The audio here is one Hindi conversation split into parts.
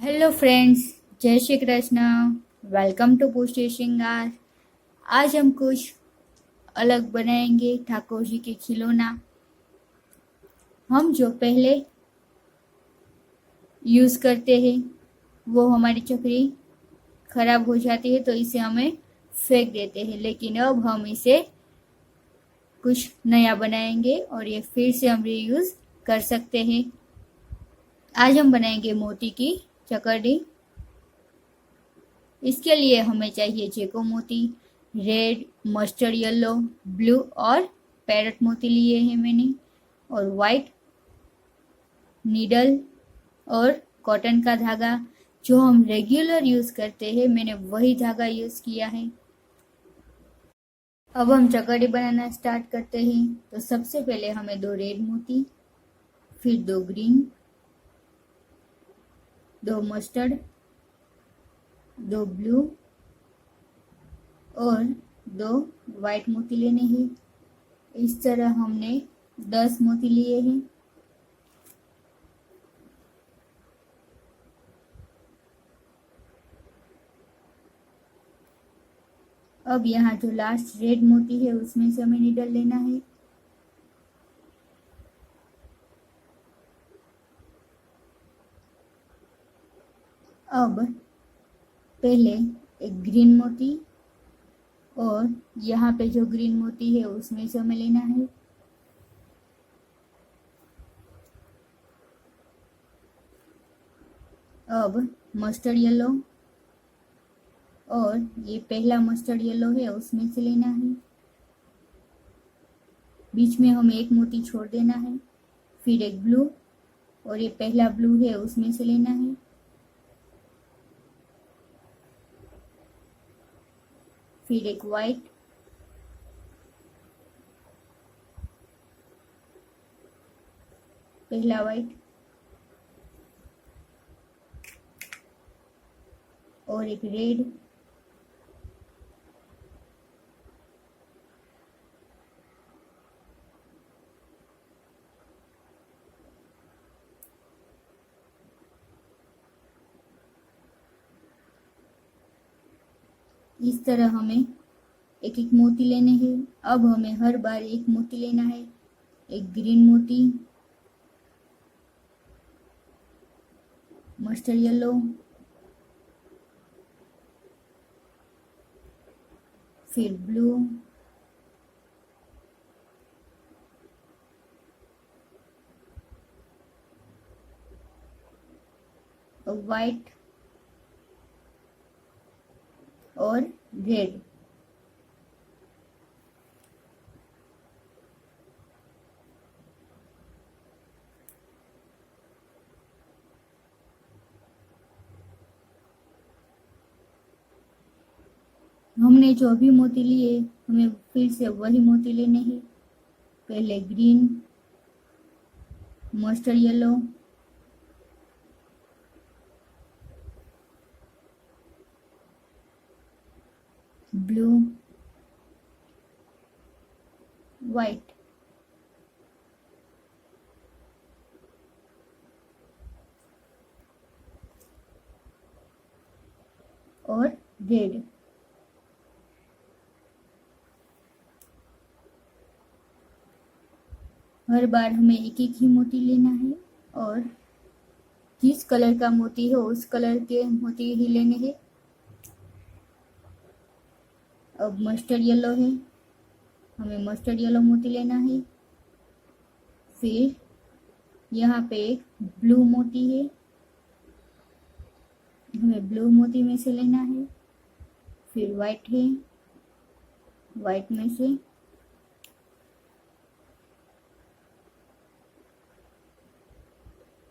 हेलो फ्रेंड्स, जय श्री कृष्ण। वेलकम टू पुष्टि श्रृंगार। आज हम कुछ अलग बनाएंगे ठाकुर जी के खिलौना। हम जो पहले यूज़ करते हैं वो हमारी चक्री खराब हो जाती है तो इसे हमें फेंक देते हैं, लेकिन अब हम इसे कुछ नया बनाएंगे और ये फिर से हम रीयूज़ कर सकते हैं। आज हम बनाएंगे मोती की चकरडी। इसके लिए हमें चाहिए चेको मोती, रेड, मस्टर्ड येलो, ब्लू और पैरट मोती लिए हैं मैंने, और वाइट नीडल और कॉटन का धागा जो हम रेगुलर यूज करते हैं, मैंने वही धागा यूज किया है। अब हम चकड़ी बनाना स्टार्ट करते हैं। तो सबसे पहले हमें 2 रेड मोती, फिर 2 ग्रीन, 2 मस्टर्ड, 2 ब्लू और 2 वाइट मोती लेने हैं। इस तरह हमने 10 मोती लिए हैं। अब यहाँ जो लास्ट रेड मोती है उसमें से हमें नीडल लेना है। अब पहले एक ग्रीन मोती और यहाँ पे जो ग्रीन मोती है उसमें से हमें लेना है। अब मस्टर्ड येलो और ये पहला मस्टर्ड येलो है उसमें से लेना है। बीच में हमें एक मोती छोड़ देना है। फिर एक ब्लू और ये पहला ब्लू है उसमें से लेना है। फिर एक वाइट, पहला वाइट और एक रेड, इस तरह हमें एक एक मोती लेने हैं। अब हमें हर बार एक मोती लेना है। एक ग्रीन मोती, मस्टर्ड येलो, फिर ब्लू, वाइट और रेड। हमने जो भी मोती लिए हमें फिर से वही मोती लेने हैं। पहले green, mustard yellow, blue, white और रेड। हर बार हमें एक एक ही मोती लेना है और जिस कलर का मोती हो उस कलर के मोती ही लेने हैं। अब मस्टर्ड येलो है, हमें मस्टर्ड येलो मोती लेना है। फिर यहाँ पे एक ब्लू मोती है, हमें ब्लू मोती में से लेना है। फिर वाइट है, वाइट में से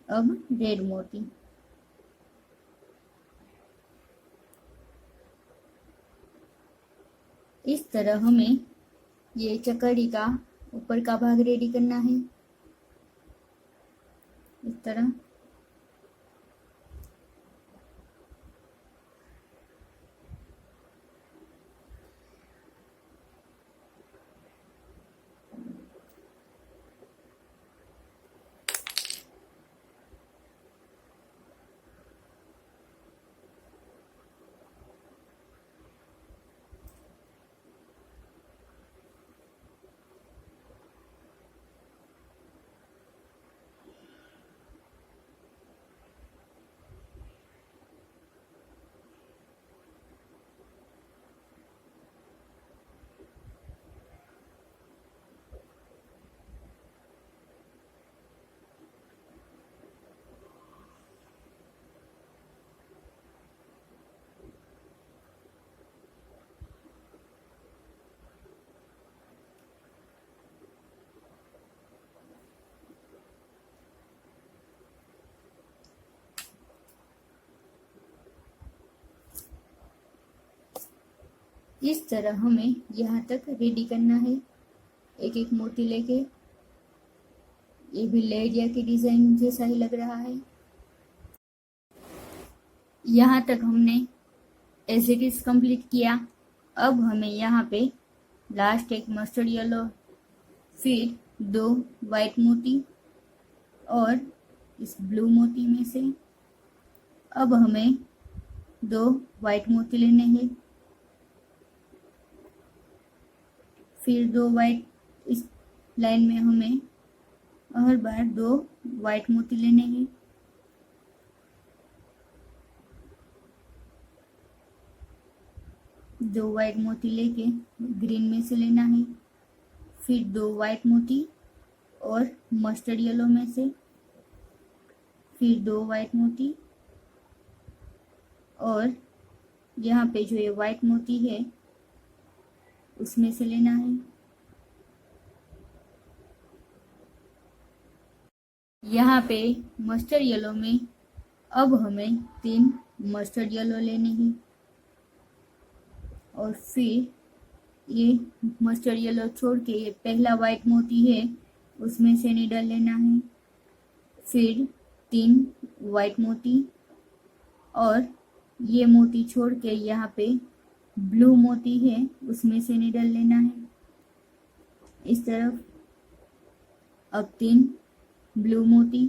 अब रेड मोती। इस तरह हमें ये चकड़ी का ऊपर का भाग रेडी करना है। इस तरह इस तरह हमें यहाँ तक रेडी करना है, एक एक मोती लेके। ये भी लेरिया की डिजाइन जैसा ही लग रहा है। यहाँ तक हमने एज इट इज कंप्लीट किया। अब हमें यहाँ पे लास्ट एक मस्टर्ड येलो, फिर 2 वाइट मोती और इस ब्लू मोती में से अब हमें 2 वाइट मोती लेने हैं, फिर 2 वाइट, इस लाइन में हमें हर बार 2 वाइट मोती लेने हैं, दो वाइट मोती लेके ग्रीन में से लेना है, फिर 2 वाइट मोती और मस्टर्ड येलो में से, फिर 2 वाइट मोती और यहाँ पे जो ये वाइट मोती है उसमें से लेना है। यहाँ पे मस्टर्ड येलो में अब हमें 3 मस्टर्ड येलो लेने हैं और फिर ये मस्टर्ड येलो छोड़ के ये पहला वाइट मोती है उसमें से नीडल लेना है, फिर 3 वाइट मोती और ये मोती छोड़ के यहाँ पे ब्लू मोती है उसमें से नीडल लेना है इस तरफ। अब 3 ब्लू मोती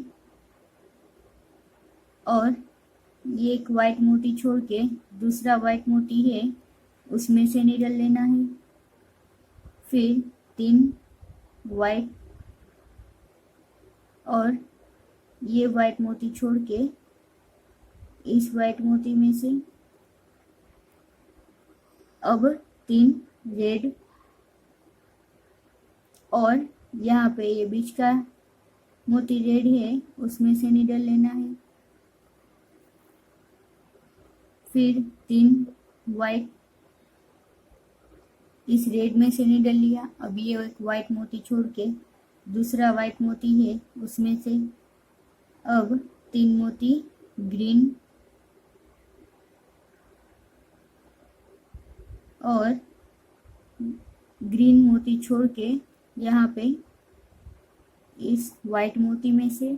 और ये एक वाइट मोती छोड़ के दूसरा वाइट मोती है उसमें से नीडल लेना है, फिर 3 वाइट और ये वाइट मोती छोड़ के इस वाइट मोती में से अब 3 रेड और यहाँ पे ये बीच का मोती रेड है उसमें से नीडल लेना है, फिर 3 वाइट, इस रेड में से नीडल लिया। अब ये एक वाइट मोती छोड़ के दूसरा वाइट मोती है उसमें से अब 3 मोती ग्रीन और ग्रीन मोती छोड़ के यहाँ पे इस वाइट मोती में से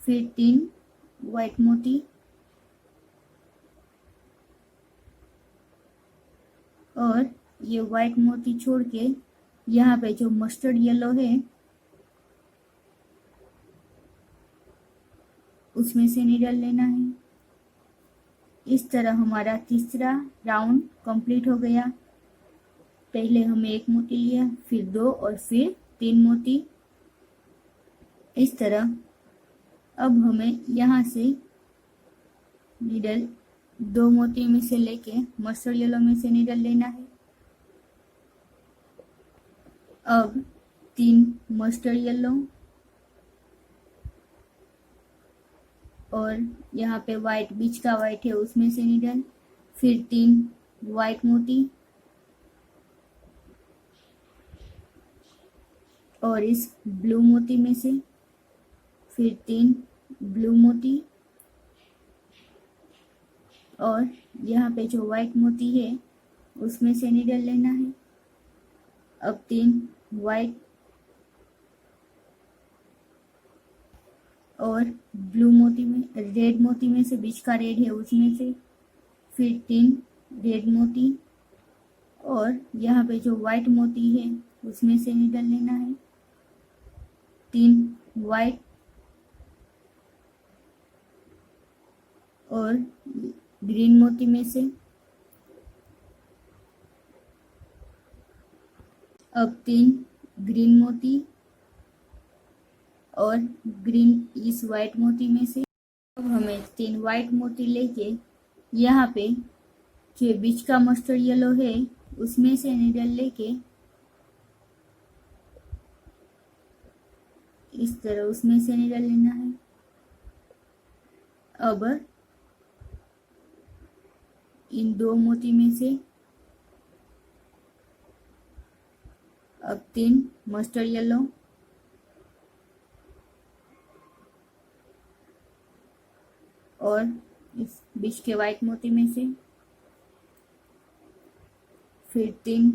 फिर 3 वाइट मोती और ये वाइट मोती छोड़ के यहाँ पे जो मस्टर्ड येलो है उसमें से नीडल लेना है। इस तरह हमारा तीसरा राउंड कंप्लीट हो गया। पहले हमें 1 मोती लिया, फिर 2 और फिर 3 मोती। इस तरह अब हमें यहाँ से नीडल 2 मोती में से लेके मस्टर्ड येलो में से नीडल लेना है। अब 3 मस्टर्ड येलो और यहाँ पे वाइट, बीच का वाइट है उसमें से नीडल, फिर 3 वाइट मोती और इस ब्लू मोती में से फिर 3 ब्लू मोती और यहाँ पे जो वाइट मोती है उसमें से नीडल लेना है। अब 3 वाइट और ब्लू मोती में, रेड मोती में से बीच का रेड है उसमें से फिर 3 रेड मोती और यहाँ पे जो वाइट मोती है उसमें से नीडल लेना है। 3 वाइट और ग्रीन मोती में से अब 3 ग्रीन मोती और ग्रीन इस वाइट मोती में से। अब हमें 3 वाइट मोती लेके यहाँ पे जो बीच का मस्टर्ड येलो है उसमें से नीडल लेके इस तरह उसमें से नीडल लेना है। अब इन 2 मोती में से अब 3 मस्टर्ड येलो और इस बीच के वाइट मोती में से फिर 3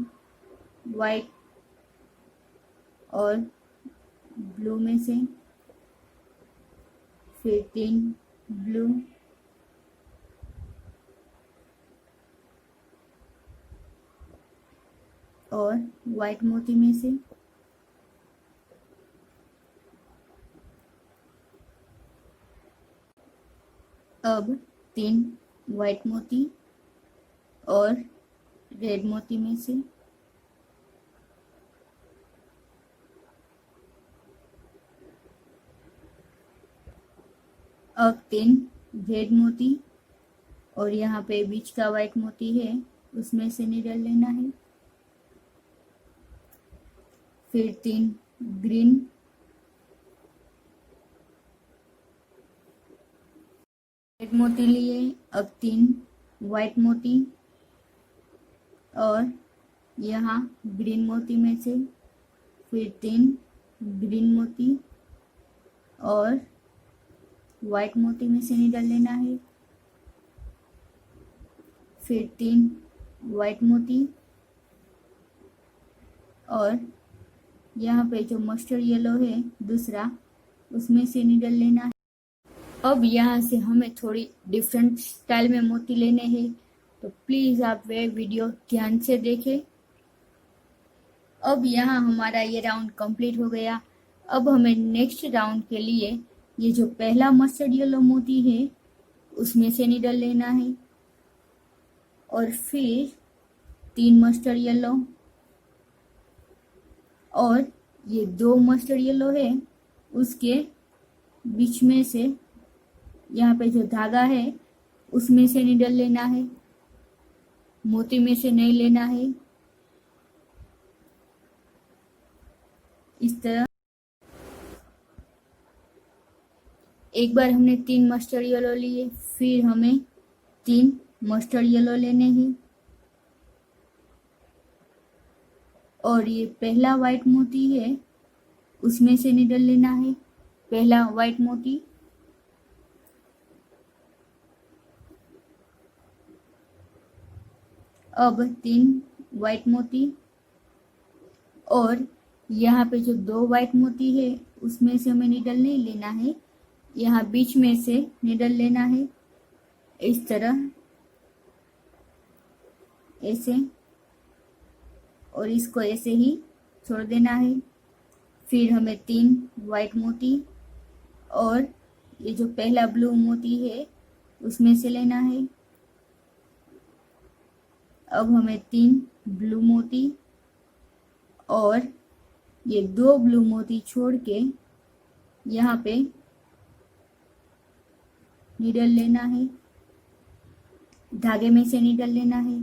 वाइट और ब्लू में से, फिर 3 ब्लू और वाइट मोती में से, अब 3 वाइट मोती और रेड मोती में से, अब 3 रेड मोती और यहाँ पे बीच का वाइट मोती है उसमें से निडल लेना है, फिर 3 ग्रीन रेड मोती लिए, अब 3 वाइट मोती और यहाँ ग्रीन मोती में से, फिर 3 ग्रीन मोती और वाइट मोती में से निडल लेना है, फिर 3 वाइट मोती और यहाँ पे जो मस्टर्ड येलो है दूसरा उसमें से निडल लेना है। अब यहाँ से हमें थोड़ी डिफरेंट स्टाइल में मोती लेने हैं, तो प्लीज आप वे वीडियो ध्यान से देखें। अब यहाँ हमारा ये राउंड कंप्लीट हो गया। अब हमें नेक्स्ट राउंड के लिए ये जो पहला मस्टर्ड येलो मोती है उसमें से निडल लेना है और फिर 3 मस्टर्ड येलो और ये 2 मस्टर्ड येलो है उसके बीच में से यहाँ पे जो धागा है उसमें से निडल लेना है, मोती में से नहीं लेना है। इस तरह एक बार हमने 3 मस्टर्ड येलो लिए, फिर हमें 3 मस्टर्ड येलो लेने हैं और ये पहला वाइट मोती है उसमें से निडल लेना है, पहला वाइट मोती अब 3 वाइट मोती और यहाँ पे जो 2 वाइट मोती है उसमें से हमें निडल नहीं लेना है, यहाँ बीच में से निडल लेना है इस तरह, ऐसे, और इसको ऐसे ही छोड़ देना है। फिर हमें 3 वाइट मोती और ये जो पहला ब्लू मोती है उसमें से लेना है। अब हमें 3 ब्लू मोती और ये 2 ब्लू मोती छोड़ के यहाँ पे निडल लेना है, धागे में से निडल लेना है,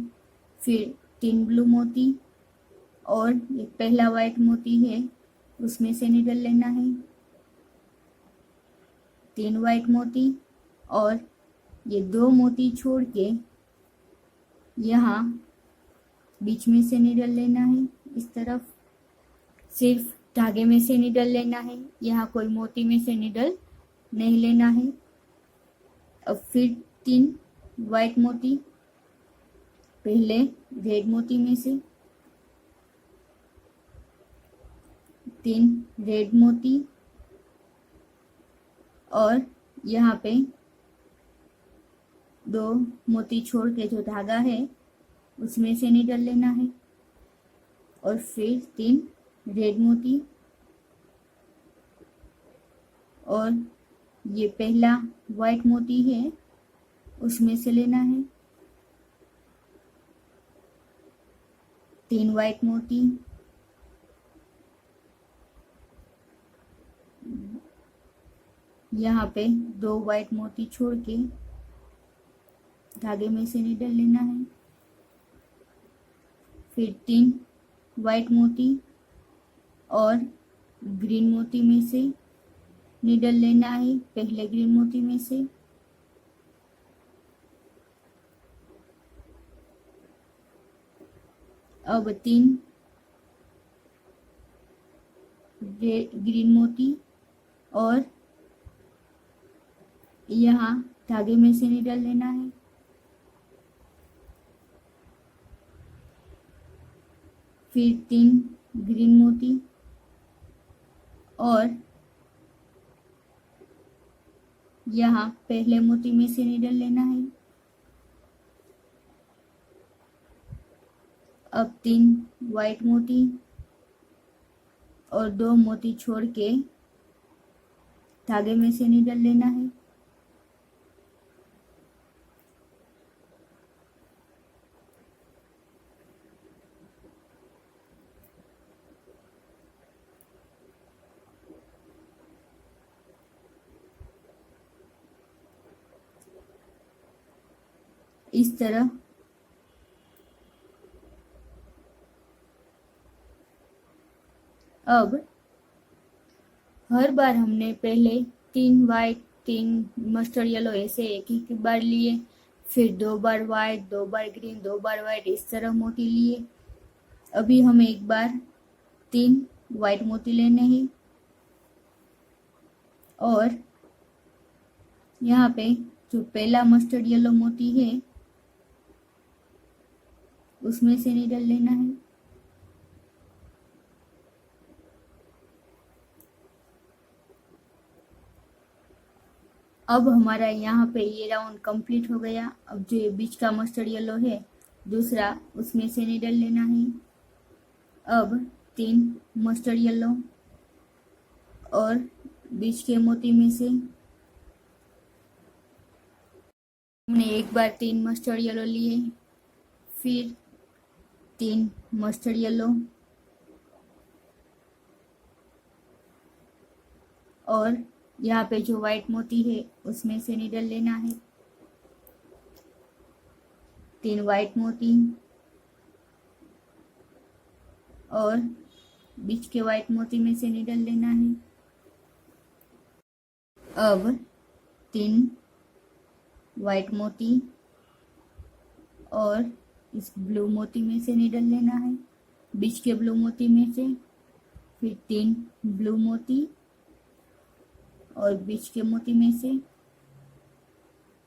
फिर 3 ब्लू मोती और ये पहला वाइट मोती है उसमें से निडल लेना है, 3 वाइट मोती और ये 2 मोती छोड़ के यहाँ बीच में से निडल लेना है, इस तरफ सिर्फ धागे में से निडल लेना है, यहाँ कोई मोती में से निडल नहीं लेना है। अब फिर 3 वाइट मोती, पहले रेड मोती में से, 3 रेड मोती और यहाँ पे 2 मोती छोड़ के जो धागा है उसमें से निडल लेना है और फिर 3 रेड मोती और ये पहला वाइट मोती है उसमें से लेना है, 3 वाइट मोती यहाँ पे 2 वाइट मोती छोड़ के धागे में से निडल लेना है, फिर 3 वाइट मोती और ग्रीन मोती में से निडल लेना है, पहले ग्रीन मोती में से, अब 3 ग्रीन मोती और यहाँ धागे में से निडल लेना है, फिर 3 ग्रीन मोती और यहाँ पहले मोती में से नीडल लेना है। अब 3 वाइट मोती और 2 मोती छोड़ के धागे में से नीडल लेना है। इस तरह अब हर बार हमने पहले 3 वाइट 3 मस्टर्ड येलो ऐसे एक एक बार लिए, फिर 2 बार वाइट 2 बार ग्रीन 2 बार वाइट इस तरह मोती लिए। अभी हमें एक बार 3 वाइट मोती लेने हैं और यहाँ पे जो पहला मस्टर्ड येलो मोती है उसमें से नीडल लेना है। अब हमारा यहाँ पे ये राउंड कंप्लीट हो गया। अब जो ये बीच का मस्टर्ड येलो है दूसरा, उसमें से नीडल लेना है। अब 3 मस्टर्ड येलो और बीच के मोती में से हमने एक बार 3 मस्टर्ड येलो लिए, फिर 3 मस्टर्ड येलो और यहाँ पे जो वाइट मोती है उसमें से नीडल लेना है। 3 वाइट मोती और बीच के वाइट मोती में से नीडल लेना है। अब 3 वाइट मोती और इस ब्लू मोती में से नीडल लेना है, बीच के ब्लू मोती में से, फिर 3 ब्लू मोती और बीच के मोती में से।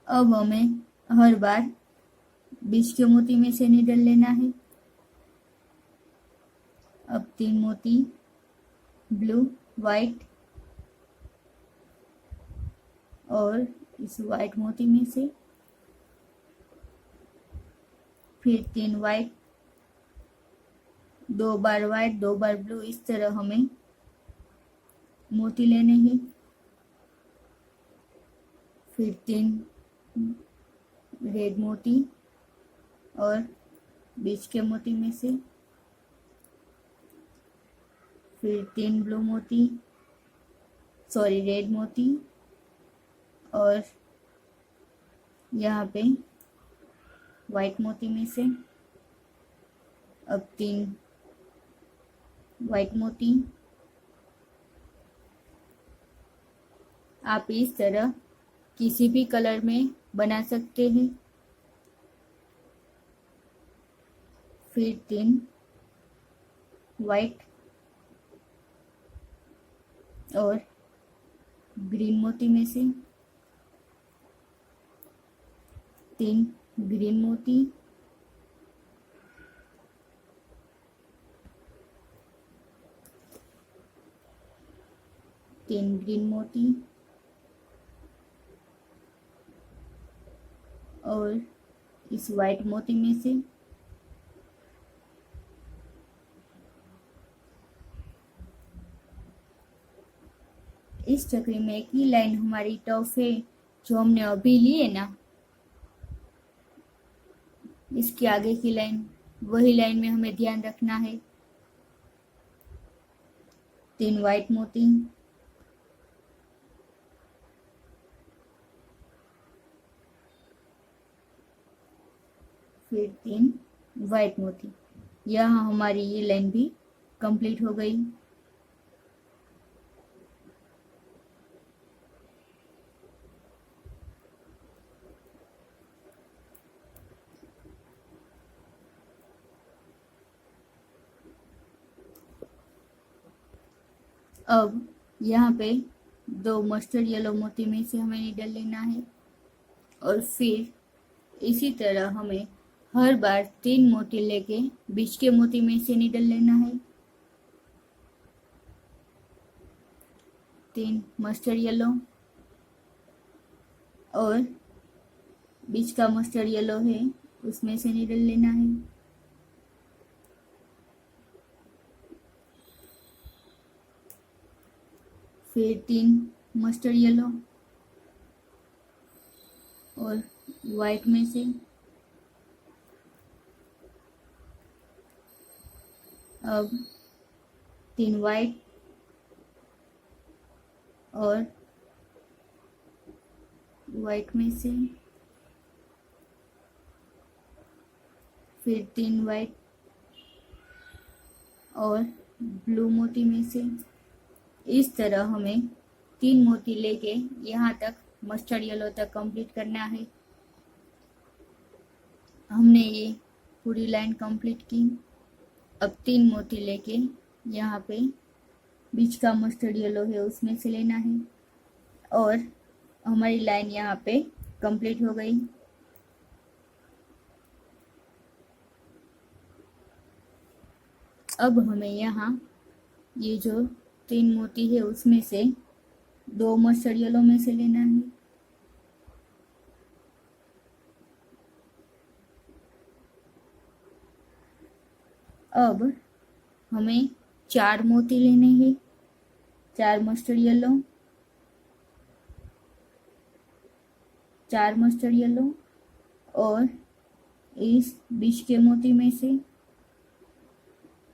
अब हमें हर बार बीच के मोती में से नीडल लेना है। अब 3 मोती ब्लू वाइट और इस वाइट मोती में से, फिर 3 वाइट 2 बार वाइट 2 बार ब्लू इस तरह हमें मोती लेने हैं। फिर 3 रेड मोती और बीच के मोती में से, फिर 3 ब्लू मोती रेड मोती और यहाँ पे वाइट मोती में से। अब 3 वाइट मोती। आप इस तरह किसी भी कलर में बना सकते हैं। फिर 3 वाइट और ग्रीन मोती में से, 3 ग्रीन मोती और इस वाइट मोती में से। इस चक्री में एक ही लाइन हमारी टफ है जो हमने अभी ली है ना, इसके आगे की लाइन, वही लाइन में हमें ध्यान रखना है। 3 वाइट मोती फिर 3 वाइट मोती। यहाँ हमारी ये लाइन भी कंप्लीट हो गई। अब यहाँ पे 2 मस्टर्ड येलो मोती में से हमें नीडल लेना है और फिर इसी तरह हमें हर बार 3 मोती लेके बीच के मोती में से निडल लेना है। 3 मस्टर्ड येलो और बीच का मस्टर्ड येलो है उसमें से निडल लेना है। फिर 3 मस्टर्ड येलो और वाइट में से, अब 3 वाइट और वाइट में से, फिर 3 वाइट और ब्लू मोती में से। इस तरह हमें 3 मोती लेके यहाँ तक मस्टर्ड येलो तक कंप्लीट करना है। हमने ये पूरी लाइन कंप्लीट की। अब 3 मोती लेके यहाँ पे बीच का मस्टर्ड येलो है उसमें से लेना है और हमारी लाइन यहाँ पे कंप्लीट हो गई। अब हमें यहाँ ये जो 3 मोती है उसमें से 2 मस्टर्ड येलो में से लेना है। अब हमें 4 मोती लेने हैं, 4 मस्टर्ड येलो, 4 मस्टर्ड येलो और इस बीच के मोती में से,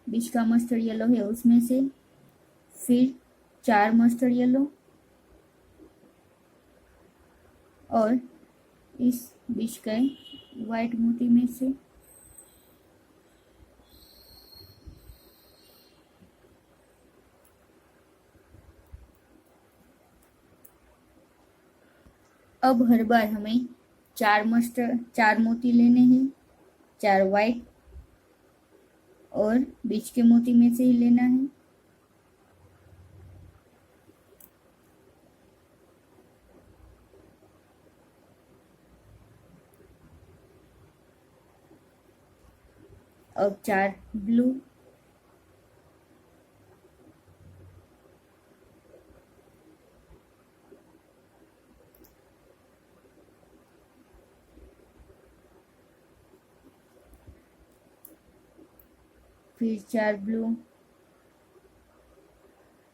बीच का मस्टर्ड येलो है उसमें से, फिर 4 मस्टर्ड येलो और इस बीच के वाइट मोती में से। अब हर बार हमें 4 मोती लेने हैं, 4 वाइट और बीच के मोती में से ही लेना है। अब 4 ब्लू, फिर 4 ब्लू।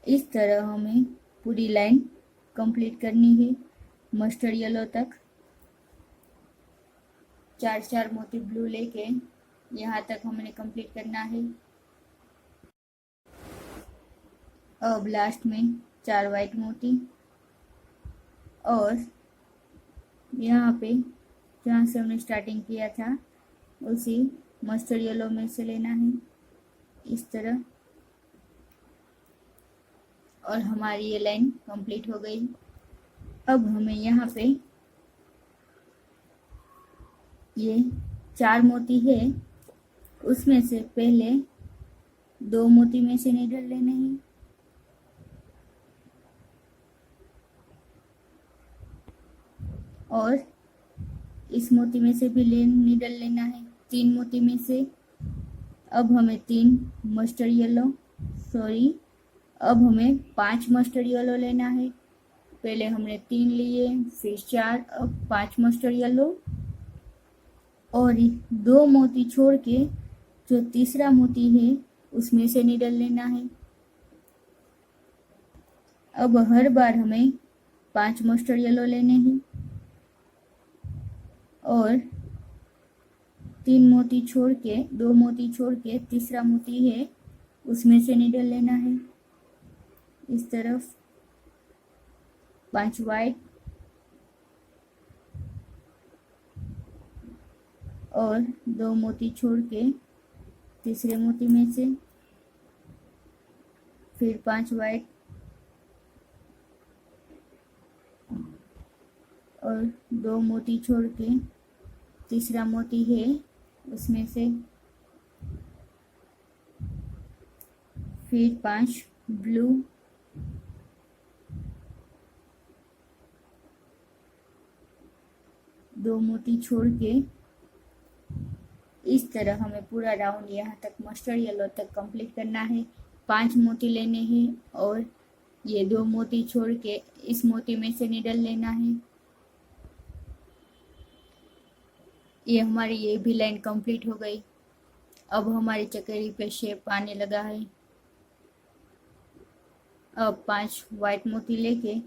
इस तरह हमें पूरी लाइन कंप्लीट करनी है मस्टर्ड येलो तक। 4 मोती ब्लू लेके यहाँ तक हमने कंप्लीट करना है। अब लास्ट में 4 वाइट मोती और यहाँ पे जहाँ से हमने स्टार्टिंग किया था उसी मस्टर्ड येलो में से लेना है इस तरह, और हमारी ये लाइन कंप्लीट हो गई। अब हमें यहाँ पे ये 4 मोती है उसमें से पहले 2 मोती में से निडल लेने हैं और इस मोती में से भी निडल लेना है 3 मोती में से। अब हमें 3 मस्टर्ड येलो, सॉरी, अब हमें 5 मस्टर्ड येलो लेना है। पहले हमने 3 लिए, फिर 4, अब 5 मस्टर्ड येलो और 2 मोती छोड़ के जो तीसरा मोती है उसमें से निडल लेना है। अब हर बार हमें 5 मस्टर्ड येलो लेने हैं और 3 मोती छोड़ के, 2 मोती छोड़ के तीसरा मोती है उसमें से निडल लेना है इस तरफ। 5 वाइट और 2 मोती छोड़ के तीसरे मोती में से, फिर 5 वाइट और 2 मोती छोड़ के तीसरा मोती है उसमें से, फिर 5 ब्लू दो मोती छोड़ के इस तरह हमें पूरा राउंड यहाँ तक मस्टर्ड येलो तक कंप्लीट करना है। 5 मोती लेने हैं और ये 2 मोती छोड़ के इस मोती में से नीडल लेना है। ये हमारी ये भी लाइन कंप्लीट हो गई। अब हमारी चकेरी पे शेप आने लगा है। अब 5 वाइट मोती लेके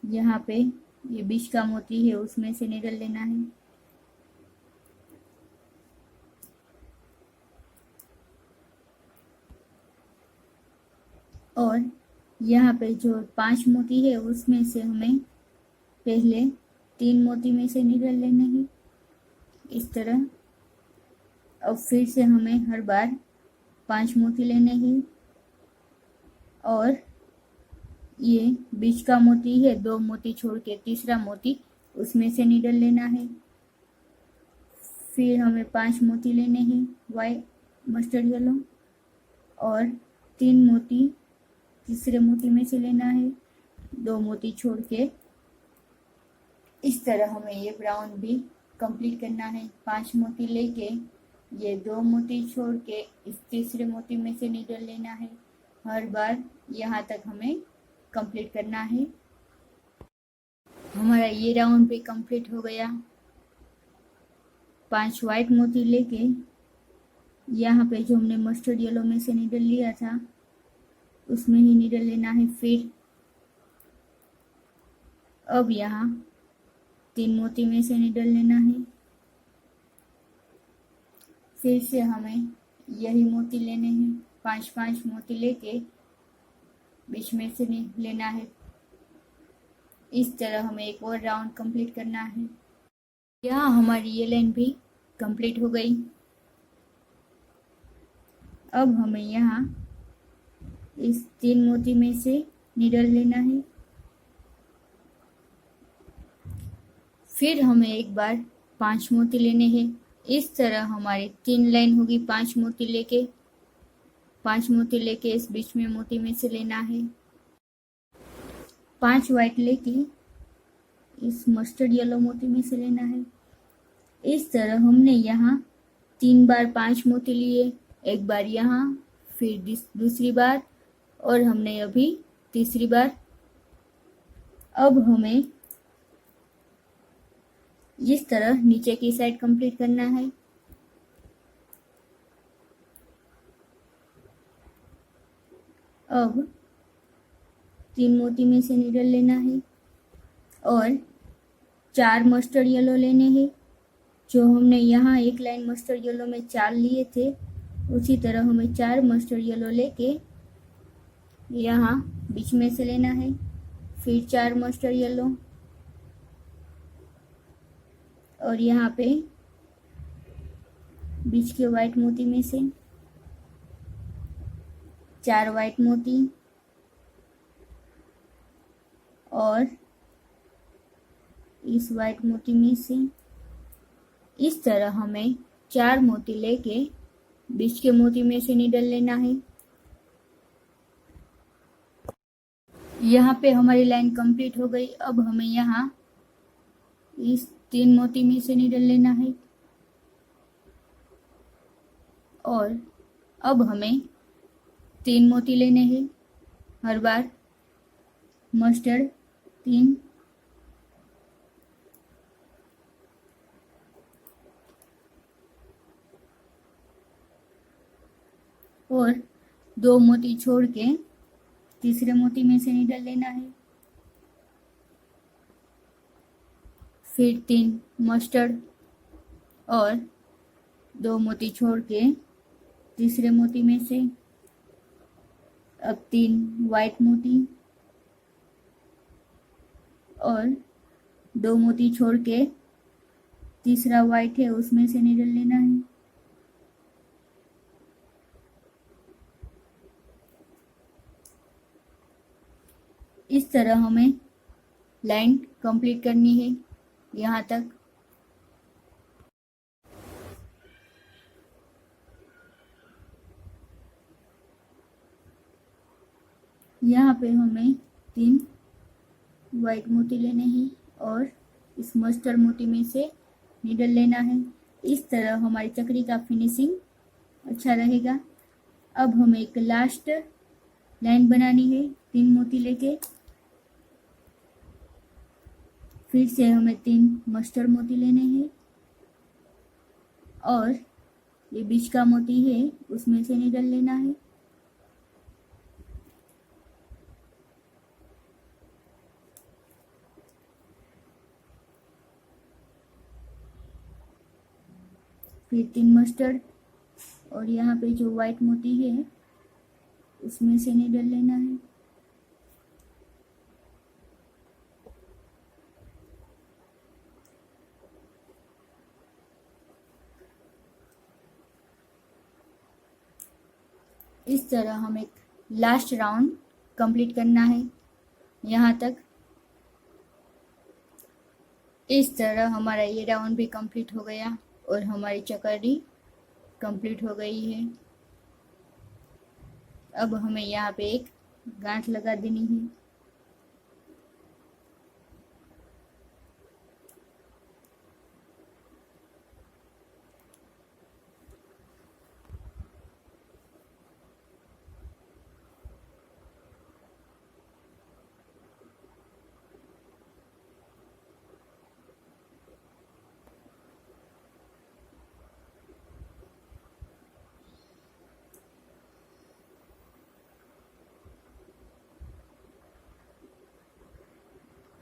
यहाँ पे ये बीच का मोती है उसमें से नीडल लेना है। और यहाँ पे जो 5 मोती है उसमें से हमें पहले 3 मोती में से नीडल लेना है इस तरह। अब फिर से हमें हर बार 5 मोती लेने हैं और ये बीच का मोती है 2 मोती छोड़ के तीसरा मोती उसमें से नीडल लेना है। फिर हमें 5 मोती लेने हैं वाइट मस्टर्ड येलो और 3 मोती तीसरे मोती में से लेना है, 2 मोती छोड़ के इस तरह हमें ये ब्राउन भी कंप्लीट करना है। 5 मोती लेके ये 2 मोती छोड़ के इस तीसरे मोती में से नीडल लेना है। हर बार यहाँ तक हमें कंप्लीट करना है। हमारा ये राउंड भी कंप्लीट हो गया। 5 वाइट मोती लेके यहाँ पे जो हमने मस्टर्ड येलो में से नीडल लिया था उसमें ही नीडल लेना है। फिर अब यहाँ 3 मोती में से नीडल लेना है। फिर से हमें यही मोती लेने हैं, 5 मोती लेके बीच में से लेना है। इस तरह हमें एक और राउंड कंप्लीट करना है। यहाँ हमारी ये लाइन भी कंप्लीट हो गई। अब हमें यहाँ इस 3 मोती में से नीडल लेना है। फिर हमें एक बार 5 मोती लेने हैं। इस तरह हमारी 3 लाइन होगी। 5 मोती लेके इस बीच में मोती में से लेना है। 5 वाइट लेके इस मस्टर्ड येलो मोती में से लेना है। इस तरह हमने यहाँ 3 बार 5 मोती लिए, एक बार यहाँ, फिर दूसरी बार और हमने अभी तीसरी बार। अब हमें इस तरह नीचे की साइड कंप्लीट करना है। अब 3 मोती में से नीडल लेना है और 4 मस्टर्ड येलो लेने हैं। जो हमने यहाँ एक लाइन मस्टर्ड येलो में 4 लिए थे उसी तरह हमें 4 मस्टर्ड येलो लेके यहाँ बीच में से लेना है। फिर 4 मस्टर्ड येलो और यहाँ पे बीच के वाइट मोती में से 4 वाइट मोती और इस वाइट मोती में से इस तरह हमें 4 मोती लेके बीच के मोती में से नीडल लेना है। यहाँ पे हमारी लाइन कंप्लीट हो गई। अब हमें यहाँ इस 3 मोती में से नीडल लेना है और अब हमें 3 मोती लेने हैं। हर बार मस्टर्ड 3 और 2 मोती छोड़ के तीसरे मोती में से नीडल लेना है। फिर 3 मस्टर्ड और 2 मोती छोड़ के तीसरे मोती में से। अब 3 वाइट मोती और 2 मोती छोड़ के तीसरा वाइट है उसमें से नीडल लेना है। इस तरह हमें लाइन कंप्लीट करनी है यहाँ तक। यहाँ पे हमें 3 वाइट मोती लेने हैं और इस मस्टर्ड मोती में से नीडल लेना है। इस तरह हमारी चकरी का फिनिशिंग अच्छा रहेगा। अब हमें एक लास्ट लाइन बनानी है 3 मोती लेके। फिर से हमें 3 मस्टर्ड मोती लेने हैं और ये बीच का मोती है उसमें से निडल लेना है। फिर 3 मस्टर्ड और यहाँ पे जो व्हाइट मोती है उसमें से निडल लेना है। इस तरह हम एक लास्ट राउंड कंप्लीट करना है। यहाँ तक इस तरह हमारा ये राउंड भी कंप्लीट हो गया और हमारी चकरी कंप्लीट हो गई है। अब हमें यहाँ पे एक गांठ लगा देनी है।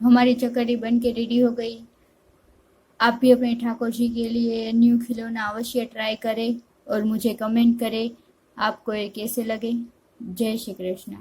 हमारी चकरी बन के रेडी हो गई। आप भी अपने ठाकुर जी के लिए न्यू खिलौना अवश्य ट्राई करें और मुझे कमेंट करें आपको ये कैसे लगे। जय श्री कृष्ण।